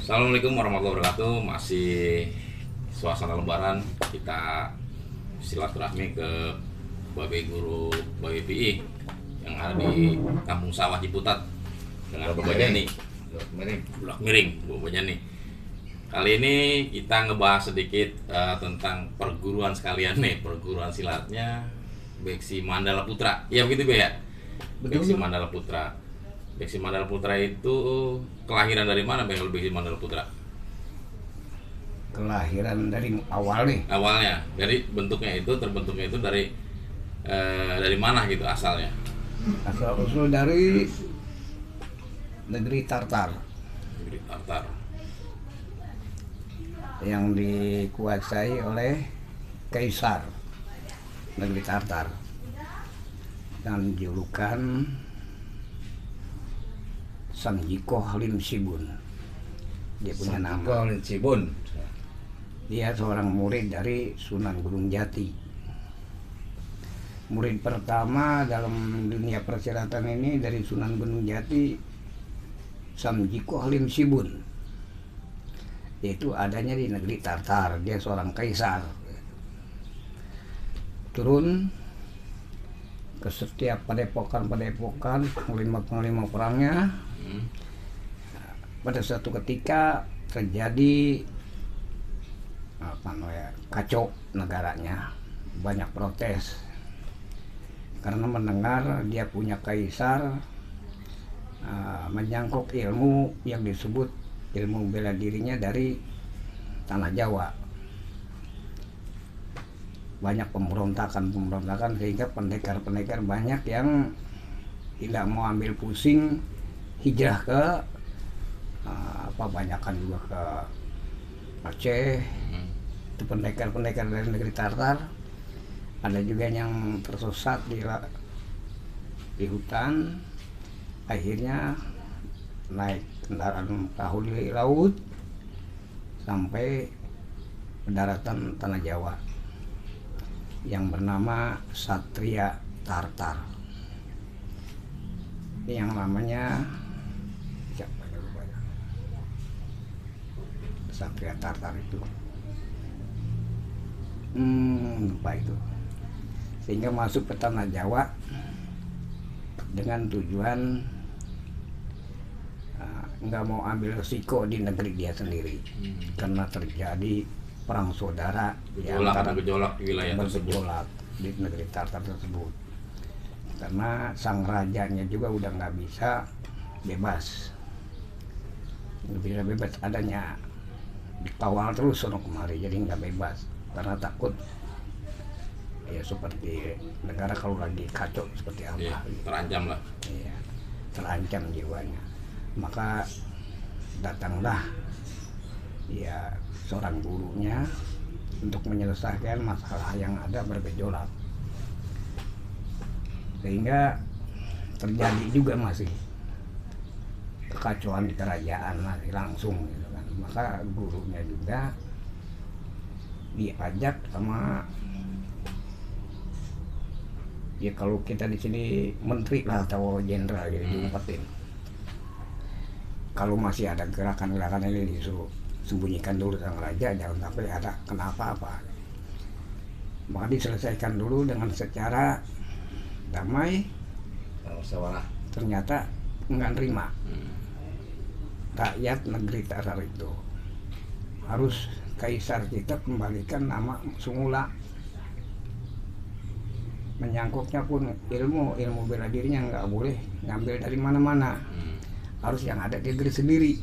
Assalamualaikum warahmatullahi wabarakatuh. Masih suasana lebaran, kita silaturahmi ke Babe Guru Babe PI yang ada di Kampung Sawah Ciputat dengan Bapak Jani. Bulak Miring, Bapak Jani. Kali ini kita ngebahas sedikit tentang perguruan sekalian nih, perguruan silatnya Beksi Mandala Putra. Iya begitu Be ya? Beksi Mandala Putra. Beksi Mandala Putra itu kelahiran dari mana Bang Beksi Mandala Putra? Kelahiran dari awal nih. Awalnya dari terbentuknya itu dari mana gitu asalnya? Asal usul dari negeri Tartar Negeri Tartar. yang dikuasai oleh Kaisar negeri Tartar dan julukan Sang Jiko Lim Sibun. Dia punya nama. Sibun. Dia seorang murid dari Sunan Gunung Jati. Murid pertama dalam dunia persilatan ini dari Sunan Gunung Jati, Sang Jiko Lim Sibun. Itu adanya di negeri Tartar. Dia seorang kaisar. Turun ke setiap padepokan panglima perangnya. Pada suatu ketika terjadi kacau negaranya, banyak protes karena mendengar dia punya kaisar menyangkut ilmu yang disebut ilmu bela dirinya dari tanah Jawa. Banyak pemberontakan sehingga pendekar banyak yang tidak mau ambil pusing hijrah ke banyakan juga ke Aceh. Itu pendekar dari negeri Tartar. Ada juga yang tersesat di hutan, akhirnya naik kendaraan perahu di laut sampai daratan tanah Jawa yang bernama Satria Tartar. Yang namanya Satria Tartar itu lupa itu, sehingga masuk ke tanah Jawa dengan tujuan nggak mau ambil resiko di negeri dia sendiri karena terjadi perang saudara bergejolak di wilayah bergejolak di negeri Tartar tersebut, karena sang rajanya juga udah nggak bisa bebas adanya dikawal terus sono kemari, jadi nggak bebas karena takut ya seperti negara kalau lagi kacau seperti apa. Iya, terancam lah. Iya, terancam jiwanya. Maka datanglah ya seorang gurunya untuk menyelesaikan masalah yang ada bergejolak, sehingga terjadi juga masih kekacauan di kerajaan masih langsung gitu kan. Maka gurunya juga diajak sama ya kalau kita di sini menteri lah atau jenderal gitu diumpetin. Kalau masih ada gerakan ini disuruh sembunyikan dulu sang raja, jangan sampai ada kenapa-apa. Maka diselesaikan dulu dengan secara damai. Ternyata nggak nerima. Rakyat negeri Tartar itu harus kaisar kita kembalikan nama semula. Menyangkutnya pun ilmu bela dirinya nggak boleh ngambil dari mana-mana, harus yang ada di negeri sendiri,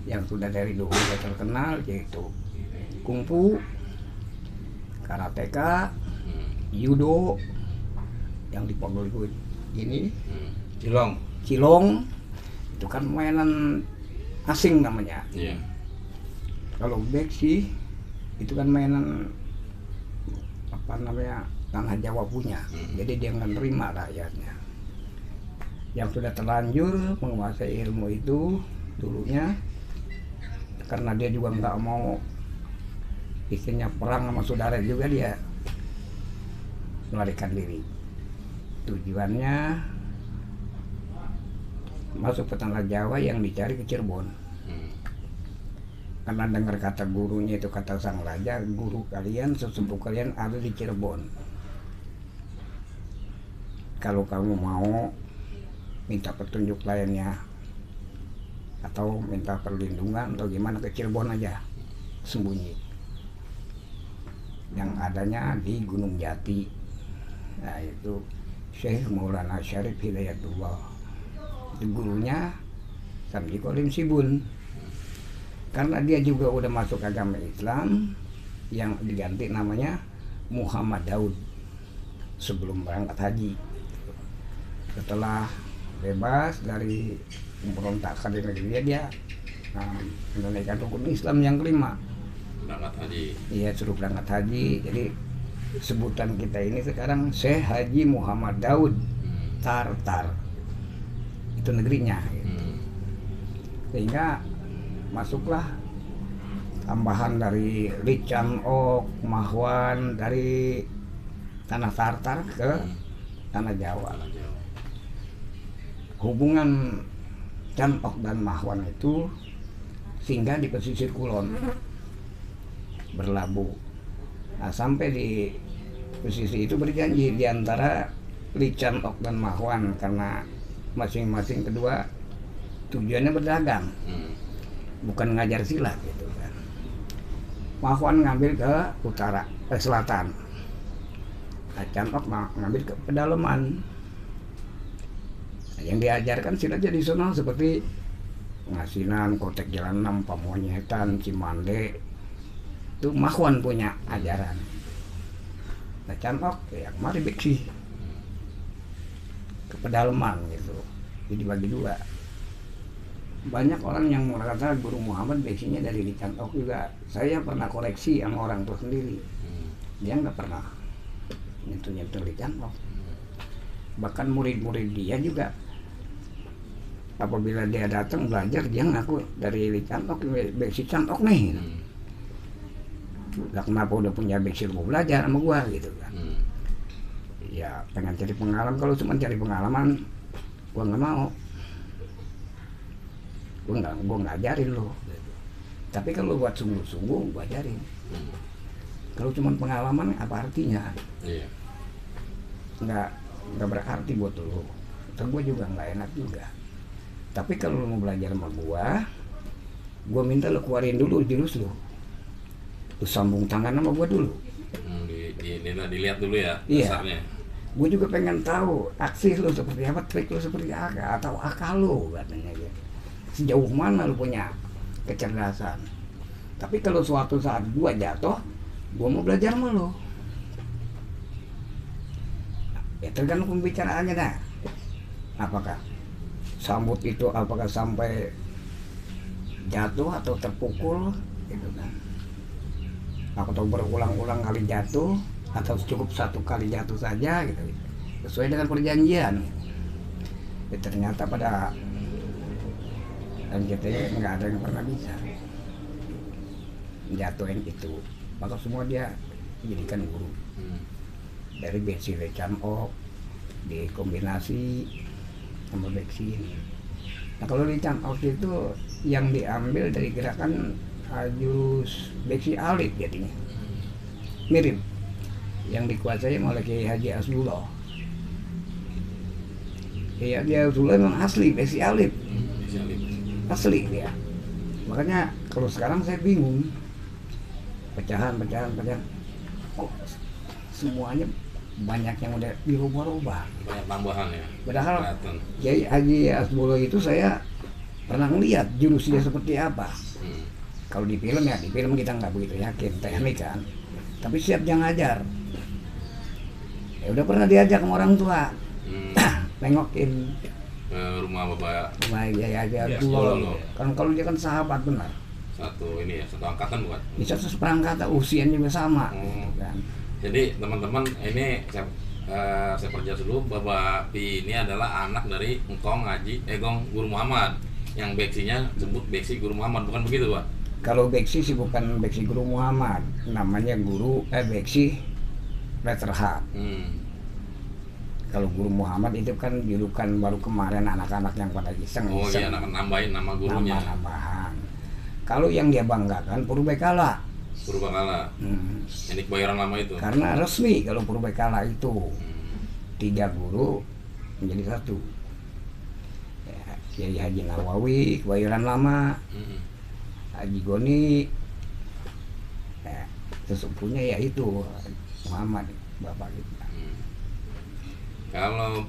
yang sudah dari dulu terkenal, yaitu kungfu, karateka, judo, yang di Pogol ini cilong itu kan mainan asing namanya. Iya. Kalau beksi itu kan mainan tanah Jawa punya. Jadi dia nggak nerima rakyatnya yang sudah terlanjur menguasai ilmu itu dulunya, karena dia juga nggak mau istrinya perang sama saudara juga, dia melarikan diri. Tujuannya masuk ke tanah Jawa yang dicari ke Cirebon. karena dengar kata gurunya itu, kata sang raja, guru kalian, sesepuh kalian ada di Cirebon. Kalau kamu mau minta petunjuk lainnya atau minta perlindungan atau gimana, ke Cirebon aja sembunyi. Yang adanya di Gunung Jati. Nah itu Syekh Maulana Syarif Hidayatullah, itu gurunya Samji Kolim Sibun. Karena dia juga udah masuk agama Islam yang diganti namanya Muhammad Daud sebelum berangkat haji. Setelah bebas dari pemberontakan di negeri dia menunaikan rukun Islam yang kelima, berangkat haji. Iya, suruh berangkat haji. Jadi sebutan kita ini sekarang Syekh Haji Muhammad Daud Tartar, itu negerinya gitu. Sehingga masuklah tambahan dari Licang Ok, Mahwan, dari tanah Tartar ke tanah Jawa. Hubungan Can Ok dan Mahwan itu singgah di pesisir kulon, berlabuh. Nah, sampai di pesisir itu berjanji di antara Lican Ok dan Mahwan, karena masing-masing kedua tujuannya berdagang, bukan ngajar silat gitu kan. Mahwan ngambil ke utara, selatan. Lican Ok ngambil ke pedalaman. Nah, yang diajarkan silatnya di sana seperti Ngasinan, Kotek Jalan 6, Pamonyetan, Cimande. Itu Mahwan punya ajaran. Nah, Can Ok ya mari beksi ke pedalaman gitu. Jadi bagi dua. Banyak orang yang merasa Guru Muhammad beksinya dari Can Ok juga. Saya pernah koreksi sama orang tua sendiri. Dia nggak pernah nyentuh-nyentuh Can Ok. Bahkan murid-murid dia juga, apabila dia datang belajar, dia ngaku dari Can Ok, beksi Can Ok nih. Lah kenapa udah punya beksi lu mau belajar sama gua gitu kan. Ya pengen cari pengalaman, kalau cuma cari pengalaman gua nggak mau, gua nggak ajarin lu gitu. Tapi kalau buat sungguh-sungguh gua ajarin. Kalau cuma pengalaman apa artinya? Nggak berarti buat lu, terus gua juga nggak enak juga. Tapi kalau lu mau belajar sama gua minta lu keluarin dulu jurus lu sambung tangan sama gua dulu. Dilihat dulu ya dasarnya. Gue juga pengen tahu aksi lu seperti apa, trik lu seperti apa, atau akal lu katanya gitu. Sejauh mana lu punya kecerdasan. Tapi kalau suatu saat gua jatuh, gua mau belajar sama lu. Ya tergantung pembicaraannya dah. Apakah sambut itu apakah sampai jatuh atau terpukul gitu kan. Atau berulang-ulang kali jatuh, atau cukup satu kali jatuh saja gitu, sesuai dengan perjanjian. Ya, ternyata pada MCT nggak ada yang pernah bisa jatuhin itu, maka semua dia jadikan guru. Dari beksi Can Ok dikombinasi sama beksi ini. Nah kalau Can Ok itu yang diambil dari gerakan Ajus beksi Alif jadinya, mirip yang dikuasai oleh Kiai Haji Asdullah. Kiai Haji Asdullah memang asli beksi Alif, asli dia. Makanya kalau sekarang saya bingung, pecahan, oh semuanya banyak yang udah dirubah-rubah, banyak tambahan ya. Padahal Kiai Haji Asdullah itu saya pernah ngeliat jurusnya seperti apa. Kalau di film ya, di film kita nggak begitu yakin teknik kan, tapi siap dia ngajar. Ya udah pernah diajak sama orang tua, nengokin rumah bapak. Ya Asdullah. Kan kalau dia kan sahabat benar. Satu angkatan bukan? Bisa seperangkatan, usianya juga sama. Kan. Jadi teman-teman ini saya perjelas dulu, Bapak Pi ini adalah anak dari Engkong Guru Muhammad, yang beksinya sebut beksi Guru Muhammad, bukan begitu Pak? Kalau beksi sih bukan beksi Guru Muhammad, namanya beksi letter H. Kalau Guru Muhammad itu kan julukan baru kemarin anak-anak yang pada iseng. Oh iya, nambahin nama gurunya. Nambahan. Kalau yang dia banggakan Purbekala. Purbakala. Ini Kebayoran Lama itu. Karena resmi kalau Purbekala itu 3 guru menjadi 1. Ya, Kiai Haji Nawawi, Kebayoran Lama, Haji Goni, ya, sesepuhnya yaitu Muhammad bapak kita. Kalau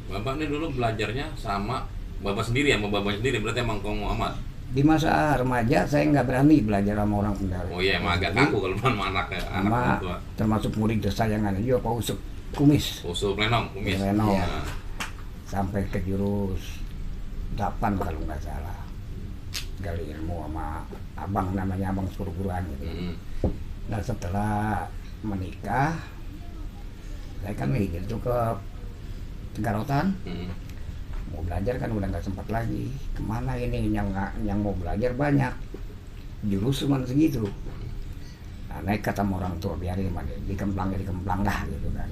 Bapak ini dulu belajarnya sama Bapak sendiri ya, sama Bapak sendiri berarti emang Kong Muhammad. Di masa remaja saya nggak berani belajar sama orang Kendari. Oh iya, emang agak kaku kalau sama anaknya, anak Sama orang tua. termasuk murid kesayangan juga Pak Usuk Kumis. Usul Plenong, kumis. Plenong. Iya. Sampai ke jurus 8 kalau nggak salah. Gali ilmu sama abang, namanya abang Suruguruan gitu. Nah setelah menikah, saya kan mikir tuh ke Tegarotan. Mau belajar kan udah nggak sempat lagi. Kemana ini yang mau belajar banyak, jurus cuma segitu. Nah, naik kata sama orang tua, biarin mah dikemplang dah gitu kan.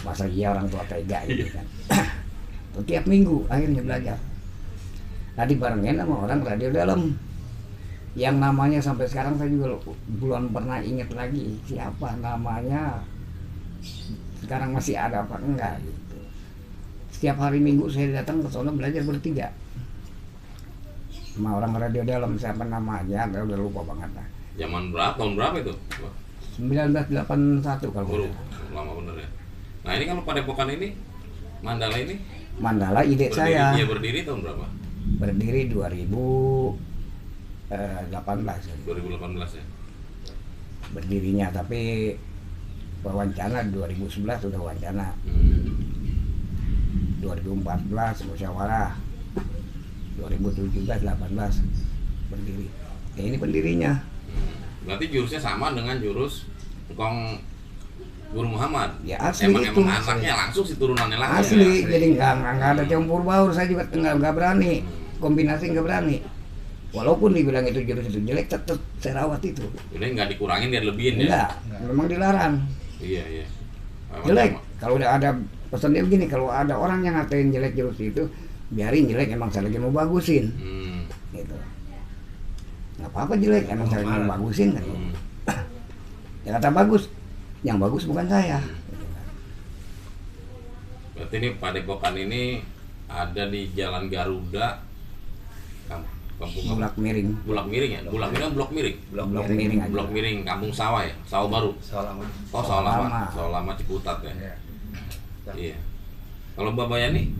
Masa iya orang tua tega gitu kan. Tuh, tiap minggu akhirnya belajar. Nah dibarengin sama orang radio dalam yang namanya sampai sekarang saya juga belum pernah ingat lagi siapa namanya. Sekarang masih ada apa enggak gitu. Setiap hari Minggu saya datang ke sana belajar bertiga sama orang radio dalam, siapa namanya udah lupa banget lah. Zaman berapa, tahun berapa itu? 1981 kalau Guru, nggak salah. lama bener ya. Nah ini kalau Padepokan ini, Mandala ini Mandala ide saya Dia berdiri tahun berapa? berdiri 2018 ya. 2018 ya. Berdirinya, tapi wawancara 2011 sudah wawancara. 2014 musyawarah, 2017 18 berdiri. Ya ini pendirinya. Berarti jurusnya sama dengan jurus Kong Guru Muhammad. Ya asli emang itu. anaknya langsung si turunannya langsung. Asli, ya? jadi nggak ada campur baur. Saya juga nggak berani kombinasi, nggak berani. Walaupun dibilang itu jurus itu jelek, tetap saya rawat itu. Jadi nggak dikurangin, dia lebihin ya? Enggak, memang dilarang. Iya. Memang Jelek. sama. Kalau udah ada pesan dia begini, kalau ada orang yang ngatain jelek jurus itu, biarin jelek, emang saya lagi mau bagusin. Gitu. Nggak apa-apa jelek, emang saya lagi mau bagusin kan. Ya kata bagus, yang bagus bukan saya. Berarti ini Padepokan ini ada di Jalan Garuda, Kampung Bulak Miring. Bulak Miring ya? Bulak Miring, Blok Miring. Blok Miring aja. Blok Miring, Kampung Sawah ya? Sawah Baru. Sawah Lama. Oh, Sawah Lama. Sawah Lama Ciputat ya. Iya. Iya. Kalau Mbak Bayani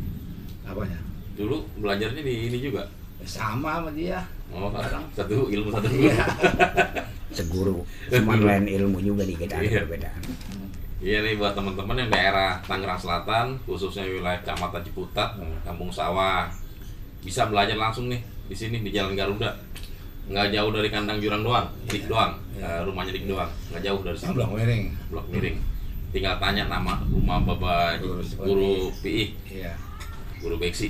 Apanya? dulu belajarnya di ini juga. Sama sama dia. Oh, satu ilmu satu Iya. Seguru, cuma lain ilmu juga dikit, ada Iya. perbedaan. Iya nih buat teman-teman yang daerah Tangerang Selatan, khususnya wilayah Kecamatan Ciputat, Kampung Sawah, bisa belajar langsung nih di sini di Jalan Garuda. Nggak jauh dari kandang jurang doang, Dik doang, rumahnya Dik doang, nggak jauh dari sini. Blok Miring. Blok Miring. Tinggal tanya nama rumah Bapak Guru PI, Iya. Guru Beksi.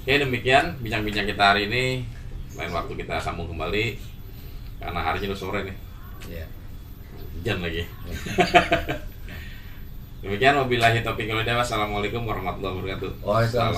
Oke, demikian bincang-bincang kita hari ini. Lain waktu kita sambung kembali karena harinya udah sore nih. Iya. Hujan lagi. Demikian wabillahi taufiq wal hidayah. Wassalamualaikum warahmatullahi wabarakatuh. Waalaikumsalam.